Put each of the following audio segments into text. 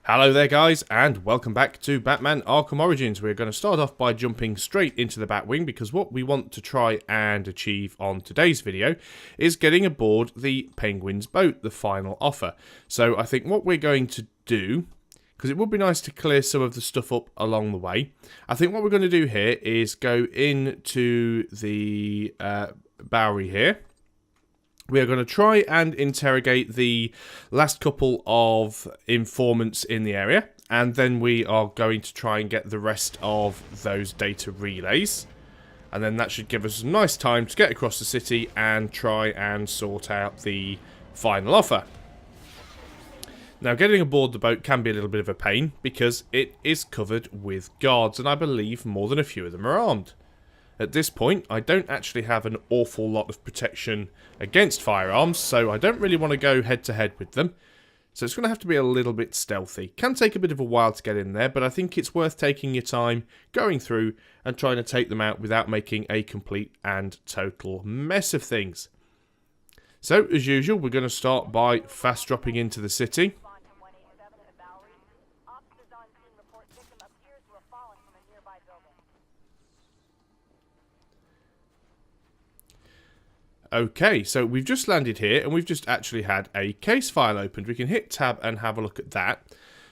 Hello there guys, and welcome back to Batman Arkham Origins. We're going to start off by jumping straight into the Batwing because what we want to try and achieve on today's video is getting aboard the Penguin's boat, the final offer. So I think what we're going to do, because it would be nice to clear some of the stuff up along the way, I think what we're going to do here is go into the Bowery here. We are going to try and interrogate the last couple of informants in the area, and then we are going to try and get the rest of those data relays. And then that should give us a nice time to get across the city and try and sort out the final offer. Now, getting aboard the boat can be a little bit of a pain because it is covered with guards, and I believe more than a few of them are armed. At this point, I don't actually have an awful lot of protection against firearms, so I don't really want to go head-to-head with them. So it's going to have to be a little bit stealthy. Can take a bit of a while to get in there, but I think it's worth taking your time, going through, and trying to take them out without making a complete and total mess of things. So, as usual, we're going to start by fast dropping into the city. Okay, so we've just landed here and we've just actually had a case file opened. We can hit tab and have a look at that.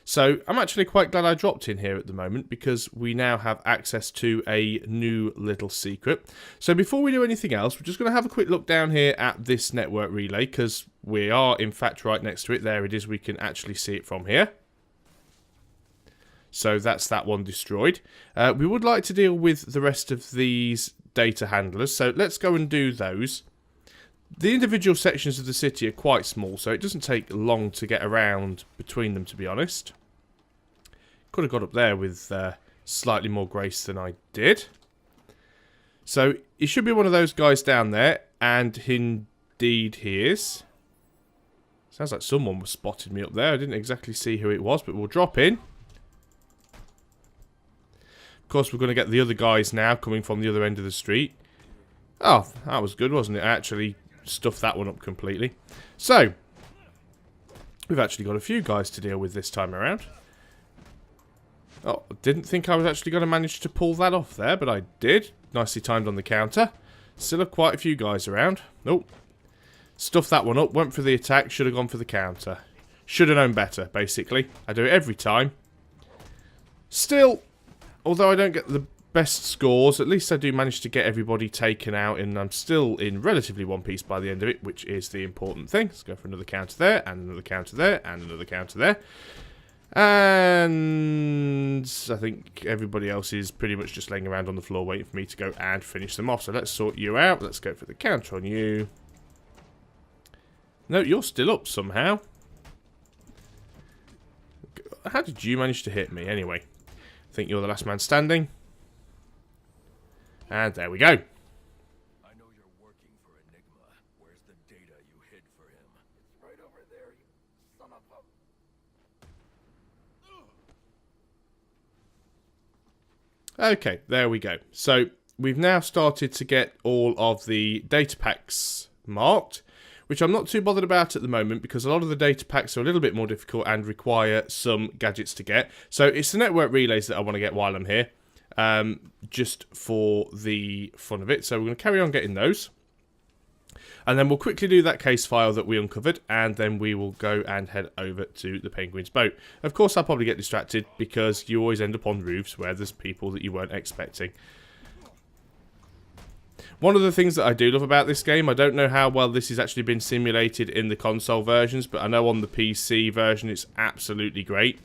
So I'm actually quite glad I dropped in here at the moment because we now have access to a new little secret. So before we do anything else, we're just going to have a quick look down here at this network relay because we are in fact right next to it. There it is, we can actually see it from here. So that's that one destroyed. We would like to deal with the rest of these data handlers, so let's go and do those. The individual sections of the city are quite small, so it doesn't take long to get around between them, to be honest. Could have got up there with slightly more grace than I did. So, he should be one of those guys down there, and indeed he is. Sounds like someone was spotted me up there. I didn't exactly see who it was, but we'll drop in. Of course, we're going to get the other guys now coming from the other end of the street. Oh, that was good, wasn't it? I actually stuffed that one up completely. So, we've actually got a few guys to deal with this time around. Oh, didn't think I was actually going to manage to pull that off there, but I did. Nicely timed on the counter. Still have quite a few guys around. Nope. Stuffed that one up, went for the attack, should have gone for the counter. Should have known better, basically. I do it every time. Still, although I don't get the best scores, at least I do manage to get everybody taken out, and I'm still in relatively one piece by the end of it, which is the important thing. Let's go for another counter there, and another counter there, and another counter there. And I think everybody else is pretty much just laying around on the floor waiting for me to go and finish them off. So let's sort you out. Let's go for the counter on you. No, you're still up somehow. How did you manage to hit me anyway? I think you're the last man standing. And there we go. I know you're working for Enigma. Where's the data you hid for him? It's right over there, you son of a... Okay, there we go. So, we've now started to get all of the data packs marked, which I'm not too bothered about at the moment because a lot of the data packs are a little bit more difficult and require some gadgets to get. So, it's the network relays that I want to get while I'm here. Just for the fun of it. So we're going to carry on getting those. And then we'll quickly do that case file that we uncovered, and then we will go and head over to the Penguin's boat. Of course, I'll probably get distracted because you always end up on roofs where there's people that you weren't expecting. One of the things that I do love about this game, I don't know how well this has actually been simulated in the console versions, but I know on the PC version it's absolutely great,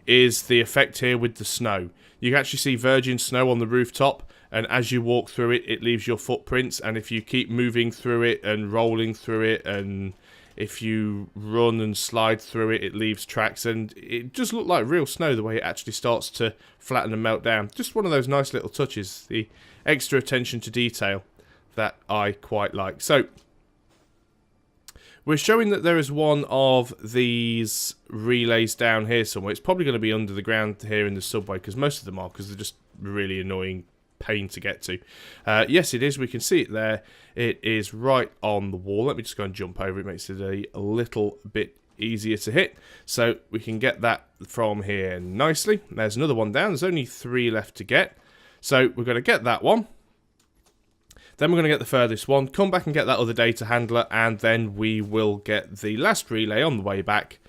is the effect here with the snow. You can actually see virgin snow on the rooftop, and as you walk through it, it leaves your footprints, and if you keep moving through it and rolling through it, and if you run and slide through it, it leaves tracks, and it just looked like real snow the way it actually starts to flatten and melt down. Just one of those nice little touches, the extra attention to detail that I quite like. So, we're showing that there is one of these relays down here somewhere. It's probably going to be under the ground here in the subway, because most of them are, because they're just really annoying pain to get to. Yes, it is. We can see it there. It is right on the wall. Let me just go and jump over. It makes it a little bit easier to hit. So we can get that from here nicely. There's another one down. There's only 3 left to get. So we're going to get that one. Then we're going to get the furthest one, come back and get that other data handler, and then we will get the last relay on the way back,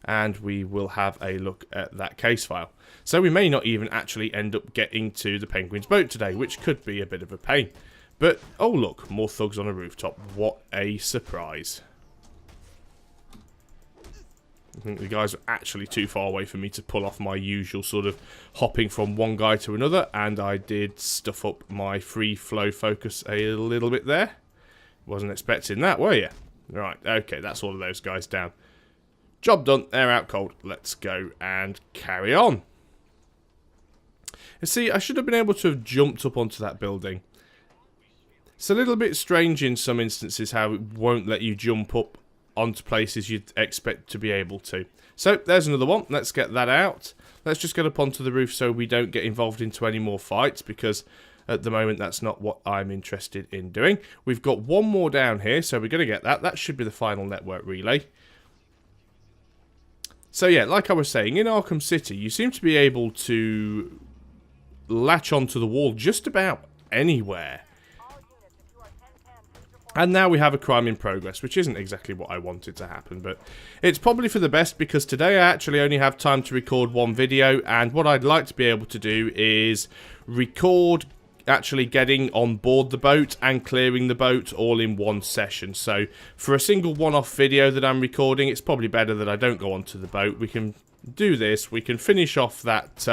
and we will have a look at that case file. So we may not even actually end up getting to the Penguin's boat today, which could be a bit of a pain. But, oh look, more thugs on a rooftop. What a surprise. I think the guys are actually too far away for me to pull off my usual sort of hopping from one guy to another, and I did stuff up my free flow focus a little bit there. Wasn't expecting that, were you? Right, okay, that's all of those guys down. Job done, they're out cold. Let's go and carry on. You see, I should have been able to have jumped up onto that building. It's a little bit strange in some instances how it won't let you jump up onto places you'd expect to be able to. So, there's another one. Let's get that out. Let's just get up onto the roof so we don't get involved into any more fights, because at the moment that's not what I'm interested in doing. We've got one more down here, so we're going to get that. That should be the final network relay. So yeah, like I was saying, in Arkham City, you seem to be able to latch onto the wall just about anywhere. And now we have a crime in progress, which isn't exactly what I wanted to happen, but it's probably for the best, because today I actually only have time to record one video, and what I'd like to be able to do is record actually getting on board the boat and clearing the boat all in one session. So for a single one-off video that I'm recording, it's probably better that I don't go onto the boat. We can do this, we can finish off that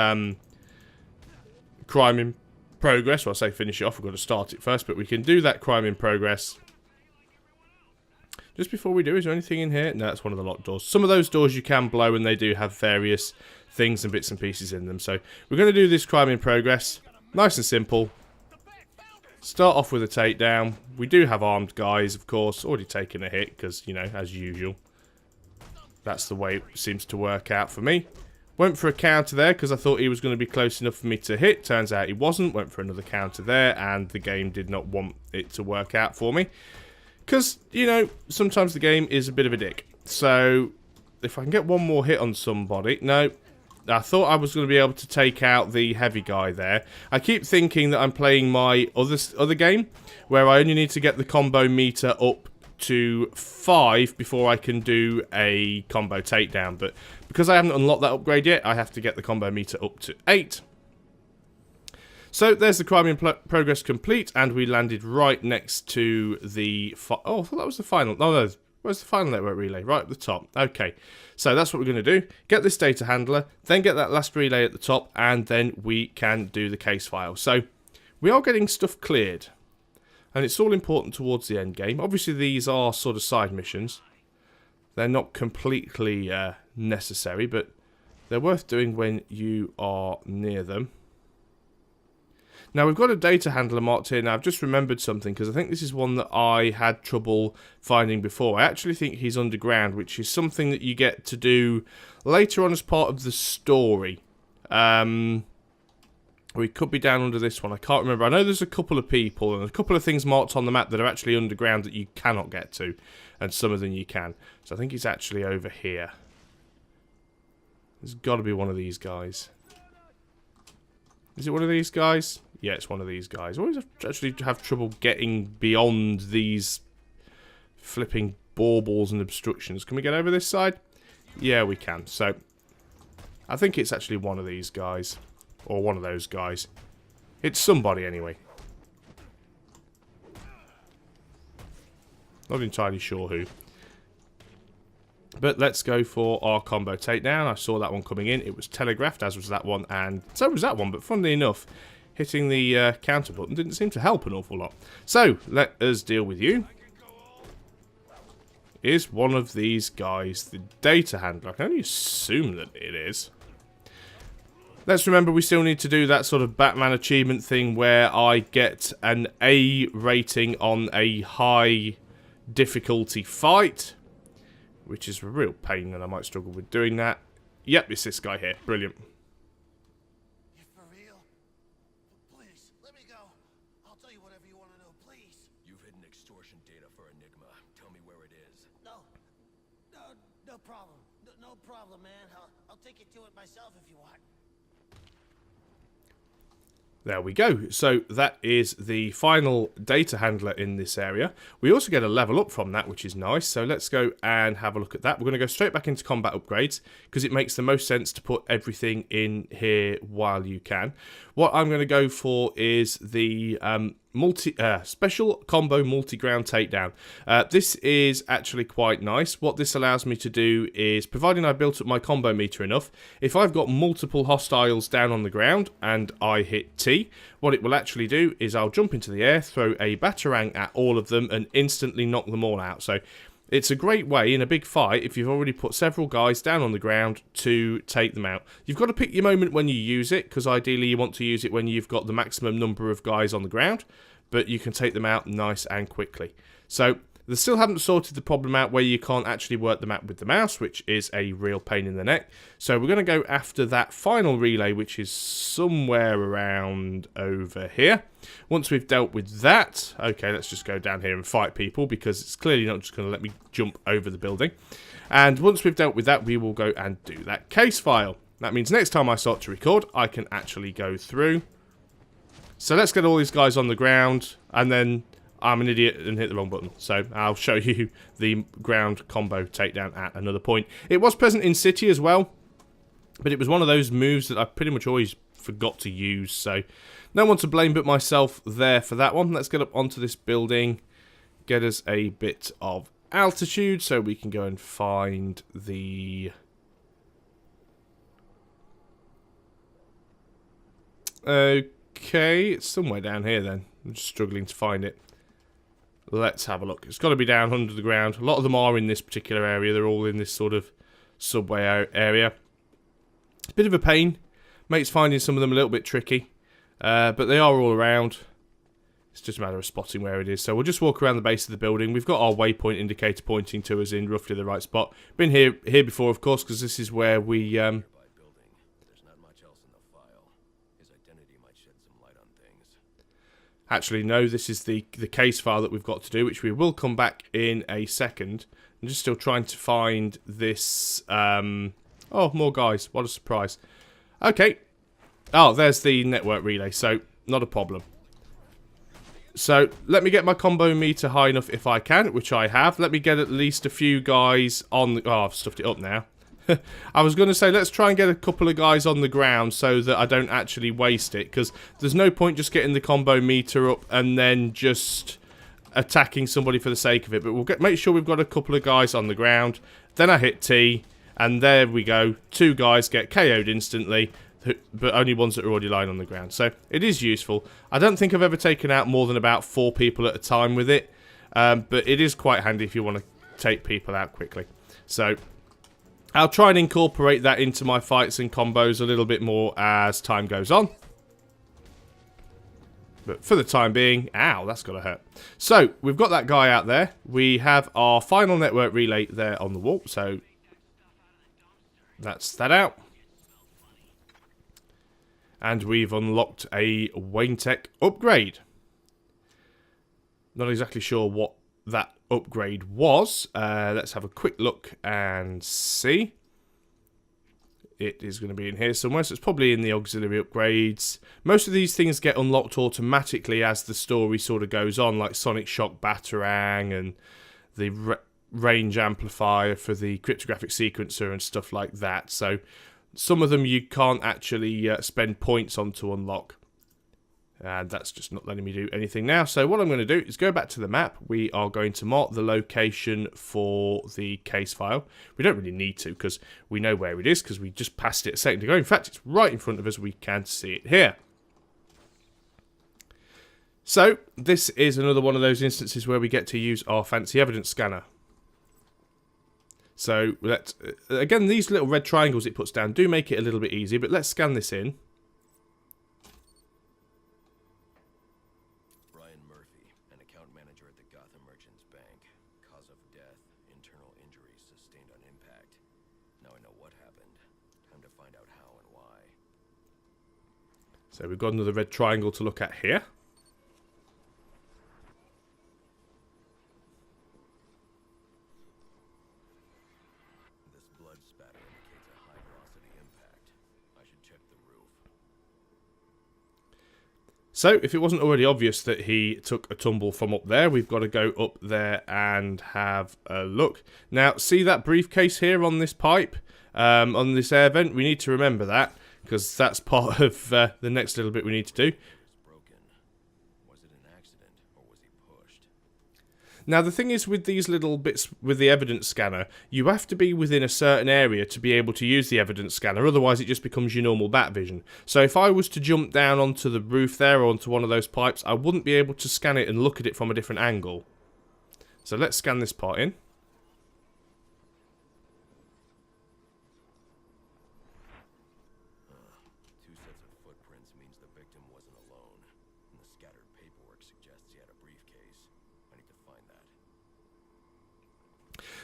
crime in progress. Well, I say finish it off, we've got to start it first, but we can do that crime in progress. Just before we do, is there anything in here? No, that's one of the locked doors. Some of those doors you can blow, and they do have various things and bits and pieces in them. So we're going to do this crime in progress. Nice and simple. Start off with a takedown. We do have armed guys, of course. Already taken a hit, because, you know, as usual. That's the way it seems to work out for me. Went for a counter there, because I thought he was going to be close enough for me to hit. Turns out he wasn't. Went for another counter there, and the game did not want it to work out for me. Because, you know, sometimes the game is a bit of a dick. So, if I can get one more hit on somebody... No, I thought I was going to be able to take out the heavy guy there. I keep thinking that I'm playing my other game, where I only need to get the combo meter up to 5 before I can do a combo takedown. But because I haven't unlocked that upgrade yet, I have to get the combo meter up to 8. So there's the crime in progress complete, and we landed right next to the... Oh, I thought that was the final... No, where's the final network relay? Right at the top. Okay, so that's what we're going to do. Get this data handler, then get that last relay at the top, and then we can do the case file. So we are getting stuff cleared, and it's all important towards the end game. Obviously, these are sort of side missions. They're not completely necessary, but they're worth doing when you are near them. Now, we've got a data handler marked here. Now, I've just remembered something, because I think this is one that I had trouble finding before. I actually think he's underground, which is something that you get to do later on as part of the story. We could be down under this one. I can't remember. I know there's a couple of people and a couple of things marked on the map that are actually underground that you cannot get to, and some of them you can. So I think he's actually over here. There's got to be one of these guys. Is it one of these guys? Yeah, it's one of these guys. I always actually have trouble getting beyond these flipping baubles and obstructions. Can we get over this side? Yeah, we can. So, I think it's actually one of these guys. Or one of those guys. It's somebody anyway. Not entirely sure who. But let's go for our combo takedown. I saw that one coming in. It was telegraphed, as was that one, and so was that one. But funnily enough, hitting the counter button didn't seem to help an awful lot. So, let us deal with you. Is one of these guys the data handler? I can only assume that it is. Let's remember we still need to do that sort of Batman achievement thing where I get an A rating on a high difficulty fight. Which is a real pain, and I might struggle with doing that. Yep, it's this guy here. Brilliant. You're for real? Please, let me go. I'll tell you whatever you want to know, please. You've hidden extortion data for Enigma. Tell me where it is. No problem. problem, man. I'll take you to it myself if you want. There we go. So that is the final data handler in this area. We also get a level up from that, which is nice. So let's go and have a look at that. We're going to go straight back into combat upgrades because it makes the most sense to put everything in here while you can. What I'm going to go for is the special combo multi-ground takedown. This is actually quite nice. What this allows me to do is, providing I built up my combo meter enough, if I've got multiple hostiles down on the ground and I hit T, what it will actually do is I'll jump into the air, throw a batarang at all of them and instantly knock them all out. So it's a great way in a big fight, if you've already put several guys down on the ground, to take them out. You've got to pick your moment when you use it, because ideally you want to use it when you've got the maximum number of guys on the ground, but you can take them out nice and quickly. So they still haven't sorted the problem out where you can't actually work the map with the mouse, which is a real pain in the neck. So we're going to go after that final relay, which is somewhere around over here. Once we've dealt with that, okay, let's just go down here and fight people, because it's clearly not just going to let me jump over the building. And once we've dealt with that, we will go and do that case file. That means next time I start to record, I can actually go through. So let's get all these guys on the ground, and then I'm an idiot and hit the wrong button. So I'll show you the ground combo takedown at another point. It was present in City as well, but it was one of those moves that I pretty much always forgot to use. So no one to blame but myself there for that one. Let's get up onto this building, get us a bit of altitude so we can go and find the... Okay, it's somewhere down here then. I'm just struggling to find it. Let's have a look. It's got to be down under the ground. A lot of them are in this particular area. They're all in this sort of subway area. It's a bit of a pain. Makes finding some of them a little bit tricky. But they are all around. It's just a matter of spotting where it is. So we'll just walk around the base of the building. We've got our waypoint indicator pointing to us in roughly the right spot. Been here before, of course, because this is where we... Actually, no, this is the case file that we've got to do, which we will come back in a second. I'm just still trying to find this... Oh, more guys. What a surprise. Okay. Oh, there's the network relay, so not a problem. So, let me get my combo meter high enough if I can, which I have. Let me get at least a few guys on the... Oh, I've stuffed it up now. I was going to say, let's try and get a couple of guys on the ground so that I don't actually waste it, because there's no point just getting the combo meter up and then just attacking somebody for the sake of it. But we'll make sure we've got a couple of guys on the ground. Then I hit T, and there we go. 2 guys get KO'd instantly, but only ones that are already lying on the ground. So it is useful. I don't think I've ever taken out more than about 4 people at a time with it, but it is quite handy if you want to take people out quickly. So... I'll try and incorporate that into my fights and combos a little bit more as time goes on. But for the time being... Ow, that's gotta hurt. So, we've got that guy out there. We have our final network relay there on the wall. So, that's that out. And we've unlocked a Wayne Tech upgrade. Not exactly sure what that upgrade was. Let's have a quick look and see. It is going to be in here somewhere, so it's probably in the auxiliary upgrades. Most of these things get unlocked automatically as the story sort of goes on, like Sonic Shock Batarang and the range amplifier for the cryptographic sequencer and stuff like that. So some of them you can't actually spend points on to unlock. And that's just not letting me do anything now. So what I'm going to do is go back to the map. We are going to mark the location for the case file. We don't really need to because we know where it is because we just passed it a second ago. In fact, it's right in front of us. We can see it here. So this is another one of those instances where we get to use our fancy evidence scanner. So let's, again, these little red triangles it puts down do make it a little bit easier, but let's scan this in. So we've got another red triangle to look at here. This blood spatter indicates So, if it wasn't already obvious that he took a tumble from up there, we've got to go up there and have a look. Now, see that briefcase here on this pipe, on this air vent? We need to remember that, because that's part of the next little bit we need to do. Broken. Was it an accident, or was he pushed? Now, the thing is with these little bits with the evidence scanner, you have to be within a certain area to be able to use the evidence scanner, otherwise it just becomes your normal bat vision. So if I was to jump down onto the roof there, or onto one of those pipes, I wouldn't be able to scan it and look at it from a different angle. So let's scan this part in. Two sets of footprints means the victim wasn't alone. And the scattered paperwork suggests he had a briefcase. I need to find that.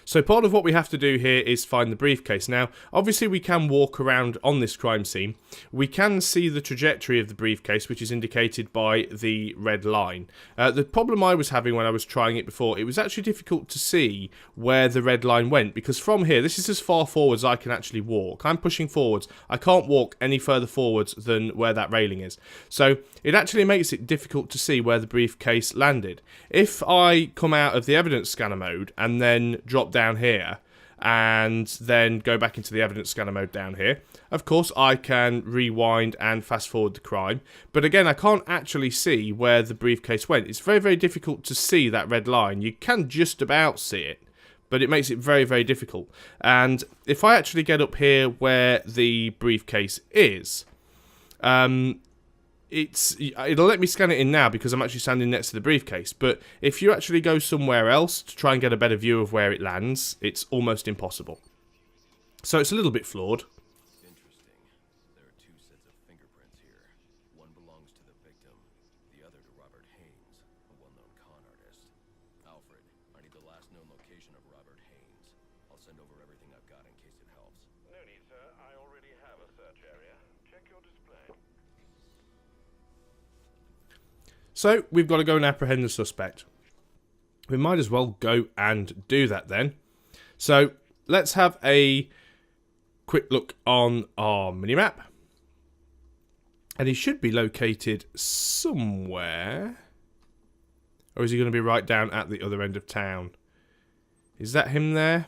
So part of what we have to do here is find the briefcase. Now, obviously we can walk around on this crime scene. We can see the trajectory of the briefcase, which is indicated by the red line. The problem I was having when I was trying it before, it was actually difficult to see where the red line went, because from here, this is as far forward as I can actually walk. I'm pushing forwards. I can't walk any further forwards than where that railing is. So it actually makes it difficult to see where the briefcase landed. If I come out of the evidence scanner mode and then drop down here and then go back into the evidence scanner mode down here, of course I can rewind and fast forward the crime, but again I can't actually see where the briefcase went. It's very, very difficult to see that red line. You can just about see it, but it makes it very, very difficult. And if I actually get up here where the briefcase is, it'll let me scan it in now because I'm actually standing next to the briefcase, but if you actually go somewhere else to try and get a better view of where it lands, it's almost impossible. So it's a little bit flawed. Interesting. There are two sets of fingerprints here. One belongs to the victim, the other to Robert Haynes, a well-known con artist. Alfred, I need the last known location of Robert Haynes. I'll send over everything I've got in case it helps. No need, sir. I already have a search area. Check your display. So we've got to go and apprehend the suspect. We might as well go and do that then. So let's have a quick look on our minimap. And he should be located somewhere. Or is he going to be right down at the other end of town? Is that him there?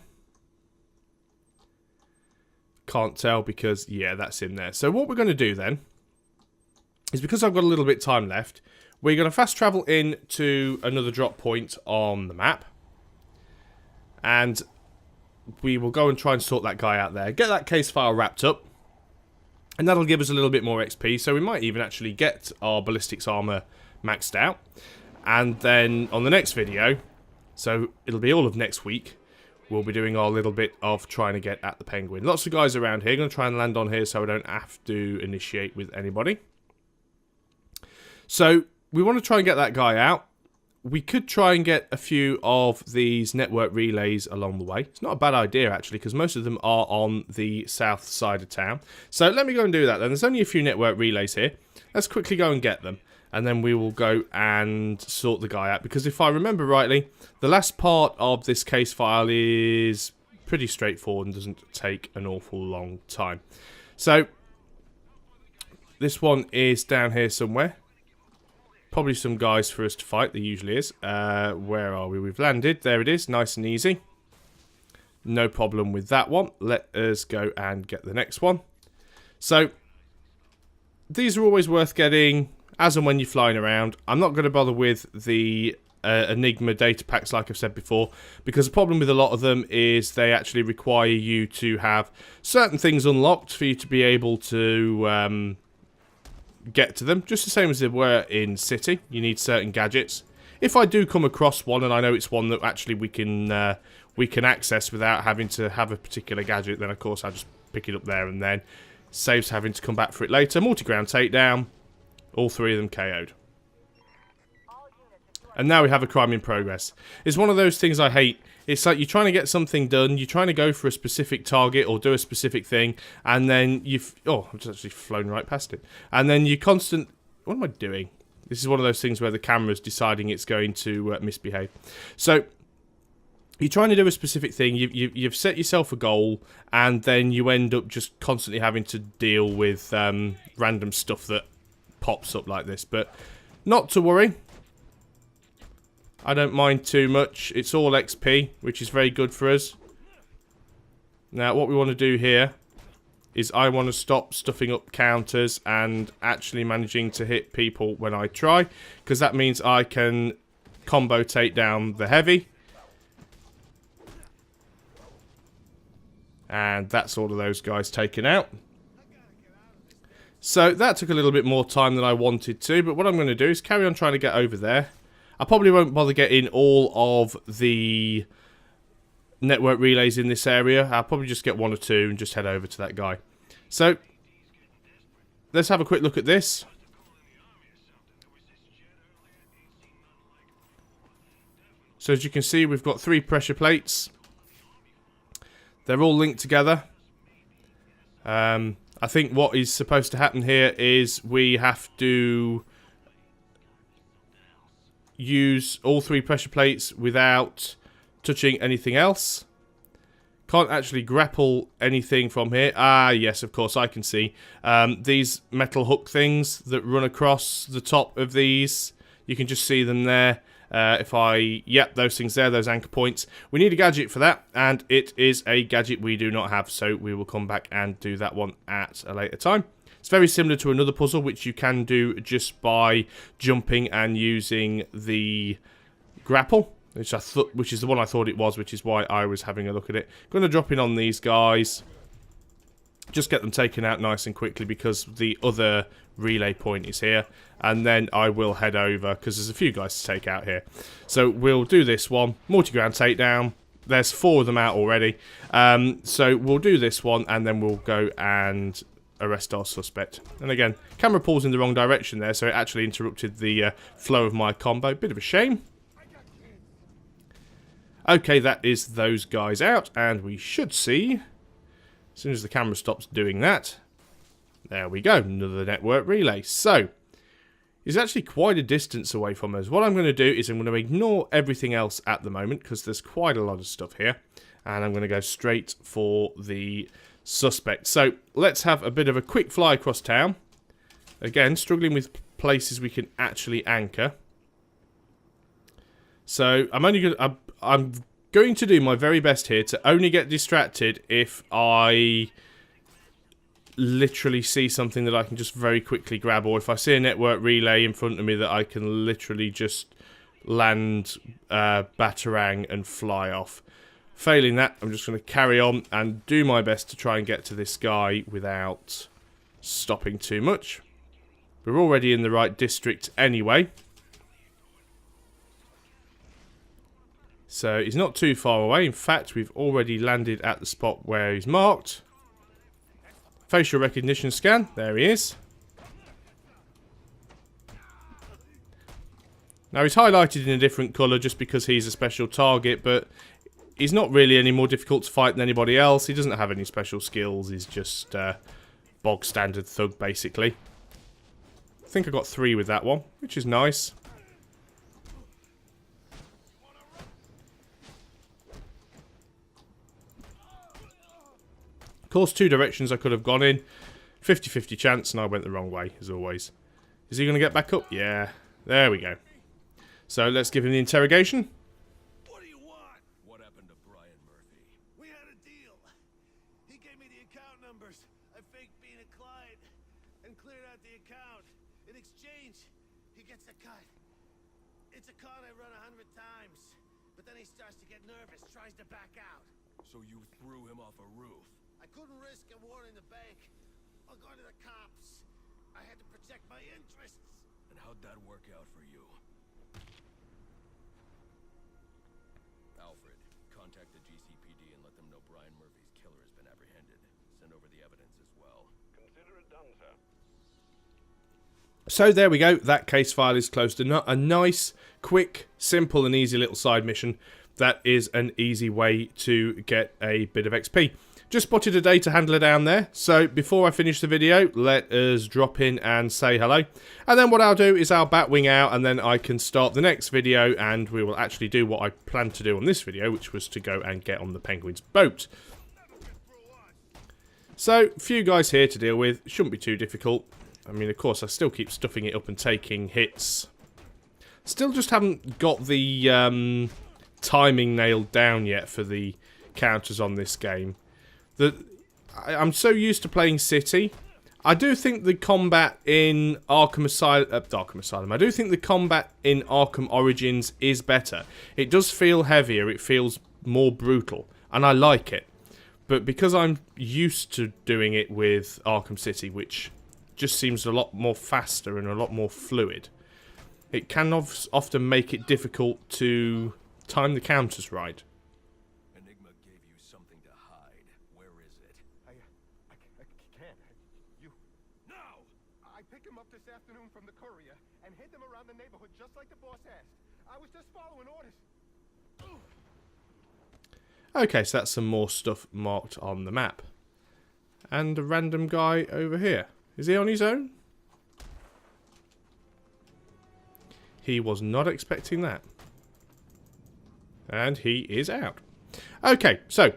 Can't tell because, yeah, that's him there. So what we're going to do then is, because I've got a little bit of time left, we're going to fast travel in to another drop point on the map. And we will go and try and sort that guy out there. Get that case file wrapped up. And that'll give us a little bit more XP. So we might even actually get our ballistics armor maxed out. And then on the next video, so it'll be all of next week, we'll be doing our little bit of trying to get at the penguin. Lots of guys around here. Going to try and land on here so I don't have to initiate with anybody. So we want to try and get that guy out. We could try and get a few of these network relays along the way. It's not a bad idea, actually, because most of them are on the south side of town. So let me go and do that then. There's only a few network relays here. Let's quickly go and get them. And then we will go and sort the guy out. Because if I remember rightly, the last part of this case file is pretty straightforward and doesn't take an awful long time. So this one is down here somewhere. Probably some guys for us to fight. There usually is. Where are we? We've landed. There it is. Nice and easy. No problem with that one. Let us go and get the next one. So these are always worth getting as and when you're flying around. I'm not going to bother with the Enigma data packs like I've said before, because the problem with a lot of them is they actually require you to have certain things unlocked for you to be able to get to them, just the same as they were in City. You need certain gadgets. If I do come across one, and I know it's one that actually we can access without having to have a particular gadget, then of course I just pick it up there and then. Saves having to come back for it later. Multi-ground takedown. All three of them KO'd. And now we have a crime in progress. It's one of those things I hate. It's like you're trying to get something done, you're trying to go for a specific target or do a specific thing, and then you've... Oh, I've just actually flown right past it. And then you constant... What am I doing? This is one of those things where the camera's deciding it's going to misbehave. So, you're trying to do a specific thing, you've set yourself a goal, and then you end up just constantly having to deal with random stuff that pops up like this. But not to worry. I don't mind too much. It's all XP, which is very good for us. Now, what we want to do here is I want to stop stuffing up counters and actually managing to hit people when I try, because that means I can combo take down the heavy. And that's all of those guys taken out. So that took a little bit more time than I wanted to, but what I'm going to do is carry on trying to get over there. I probably won't bother getting all of the network relays in this area. I'll probably just get 1 or 2 and just head over to that guy. So let's have a quick look at this. So as you can see, we've got 3 pressure plates. They're all linked together. I think what is supposed to happen here is we have to use all 3 pressure plates without touching anything else. Can't actually grapple anything from here. Ah, yes, of course, I can see. These metal hook things that run across the top of these, you can just see them there. Yep, those things there, those anchor points. We need a gadget for that, and it is a gadget we do not have, so we will come back and do that one at a later time. It's very similar to another puzzle, which you can do just by jumping and using the grapple, which is the one I thought it was, which is why I was having a look at it. Going to drop in on these guys. Just get them taken out nice and quickly because the other relay point is here. And then I will head over because there's a few guys to take out here. So we'll do this one. Multi-ground takedown. There's 4 of them out already. So we'll do this one and then we'll go and arrest our suspect. And again, camera pulls in the wrong direction there, so it actually interrupted the flow of my combo. Bit of a shame. Okay, that is those guys out, and we should see, as soon as the camera stops doing that, there we go, another network relay. So, it's actually quite a distance away from us. What I'm going to do is I'm going to ignore everything else at the moment, because there's quite a lot of stuff here, and I'm going to go straight for the suspect. So, let's have a bit of a quick fly across town. Again, struggling with places we can actually anchor. So, I'm going to do my very best here to only get distracted if I literally see something that I can just very quickly grab, or if I see a network relay in front of me that I can literally just land batarang and fly off. Failing that, I'm just going to carry on and do my best to try and get to this guy without stopping too much. We're already in the right district anyway. So he's not too far away. In fact, we've already landed at the spot where he's marked. Facial recognition scan. There he is. Now he's highlighted in a different colour just because he's a special target, but he's not really any more difficult to fight than anybody else. He doesn't have any special skills. He's just bog standard thug, basically. I think I got 3 with that one, which is nice. Of course, 2 directions I could have gone in. 50-50 chance, and I went the wrong way, as always. Is he going to get back up? Yeah. There we go. So, let's give him the interrogation. What do you want? What happened to Brian Murphy? We had a deal. He gave me the account numbers. I faked being a client and cleared out the account. In exchange, he gets a cut. It's a con I run 100 times. But then he starts to get nervous, tries to back out. So you threw him off a roof? I couldn't risk a warning the bank. I'll go to the cops. I had to protect my interests. And how'd that work out for you? Alfred, contact the GCPD and let them know Brian Murphy's killer has been apprehended. Send over the evidence as well. Consider it done, sir. So there we go. That case file is closed. A nice, quick, simple and easy little side mission. That is an easy way to get a bit of XP. Just spotted a data handler down there, so before I finish the video, let us drop in and say hello. And then what I'll do is I'll batwing out, and then I can start the next video, and we will actually do what I planned to do on this video, which was to go and get on the Penguin's boat. So, few guys here to deal with, shouldn't be too difficult. I mean, of course, I still keep stuffing it up and taking hits. Still just haven't got the timing nailed down yet for the counters on this game. I'm so used to playing City. I do think the combat in Arkham Asylum, I do think the combat in Arkham Origins is better. It does feel heavier, it feels more brutal, and I like it. But because I'm used to doing it with Arkham City, which just seems a lot more faster and a lot more fluid, it can often make it difficult to time the counters right. Enigma gave you something to hide. Where is it? I can't. You... No! I picked him up this afternoon from the courier and hid them around the neighborhood just like the boss asked. I was just following orders. Okay, so that's some more stuff marked on the map. And a random guy over here. Is he on his own? He was not expecting that. And he is out. Okay, so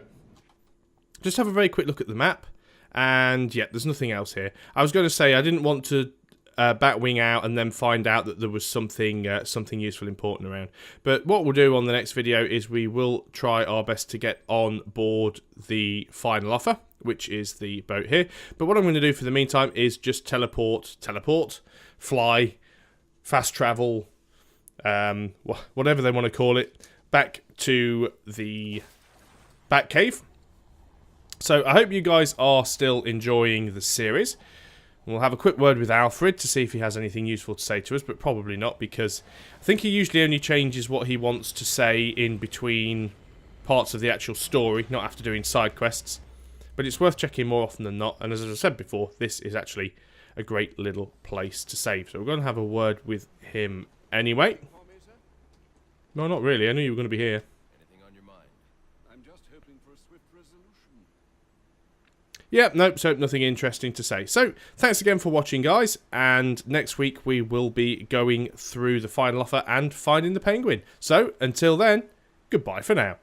just have a very quick look at the map. And yeah, there's nothing else here. I was going to say I didn't want to Batwing out and then find out that there was something something useful important around. But what we'll do on the next video is we will try our best to get on board the final offer, which is the boat here. But what I'm going to do for the meantime is just teleport, fly, fast travel, whatever they want to call it, back to the Batcave. So I hope you guys are still enjoying the series. We'll have a quick word with Alfred to see if he has anything useful to say to us, but probably not, because I think he usually only changes what he wants to say in between parts of the actual story, not after doing side quests. But it's worth checking more often than not, and as I said before, this is actually a great little place to save. So we're going to have a word with him anyway. No, not really. I knew you were going to be here. Anything on your mind? I'm just hoping for a swift resolution. Yeah, nope, so nothing interesting to say. So, thanks again for watching, guys, and next week we will be going through the final offer and finding the penguin. So, until then, goodbye for now.